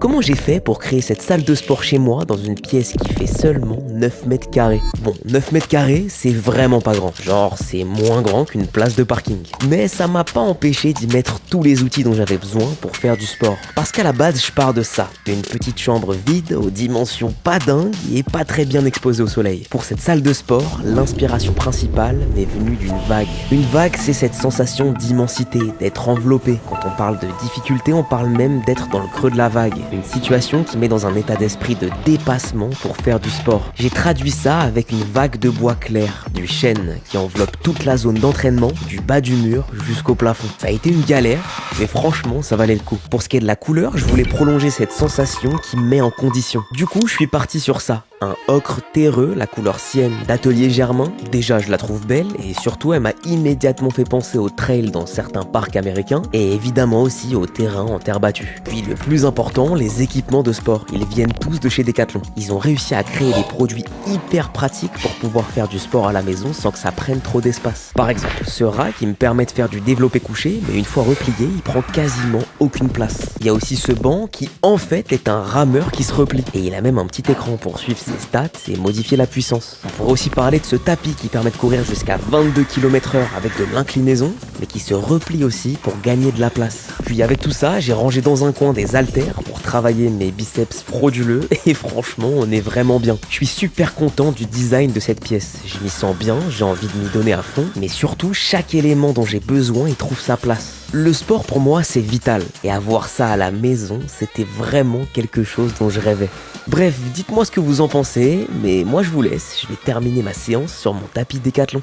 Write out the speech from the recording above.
comment j'ai fait pour créer cette salle de sport chez moi dans une pièce qui fait seulement 9 mètres carrés? Bon, 9 mètres carrés, c'est vraiment pas grand. Genre, c'est moins grand qu'une place de parking. Mais ça m'a pas empêché d'y mettre tous les outils dont j'avais besoin pour faire du sport. Parce qu'à la base, je pars de ça. Une petite chambre vide, aux dimensions pas dingues et pas très bien exposée au soleil. Pour cette salle de sport, l'inspiration principale m'est venue d'une vague. Une vague, c'est cette sensation d'immensité, d'être enveloppé. Quand on parle de difficulté, on parle même d'être dans le creux de la vague. Une situation qui met dans un état d'esprit de dépassement pour faire du sport. J'ai traduit ça avec une vague de bois clair, du chêne qui enveloppe toute la zone d'entraînement, du bas du mur jusqu'au plafond. Ça a été une galère, mais franchement, ça valait le coup. Pour ce qui est de la couleur, je voulais prolonger cette sensation qui me met en condition. Du coup, je suis parti sur ça. Un ocre terreux, la couleur sienne d'Atelier Germain. Déjà, je la trouve belle et surtout, elle m'a immédiatement fait penser aux trails dans certains parcs américains et évidemment aussi aux terrains en terre battue. Puis le plus important, les équipements de sport. Ils viennent tous de chez Decathlon. Ils ont réussi à créer des produits hyper pratiques pour pouvoir faire du sport à la maison sans que ça prenne trop d'espace. Par exemple, ce rack qui me permet de faire du développé couché, mais une fois replié, il prend quasiment aucune place. Il y a aussi ce banc qui en fait est un rameur qui se replie et il a même un petit écran pour suivre ses stats et modifier la puissance. On pourrait aussi parler de ce tapis qui permet de courir jusqu'à 22 km/h avec de l'inclinaison, mais qui se replie aussi pour gagner de la place. Puis avec tout ça, j'ai rangé dans un coin des haltères pour travailler mes biceps frauduleux et franchement, on est vraiment bien. Je suis super content du design de cette pièce. Je m'y sens bien, j'ai envie de m'y donner à fond, mais surtout, chaque élément dont j'ai besoin, il trouve sa place. Le sport pour moi c'est vital et avoir ça à la maison c'était vraiment quelque chose dont je rêvais. Bref, dites-moi ce que vous en pensez, mais moi je vous laisse, je vais terminer ma séance sur mon tapis Decathlon.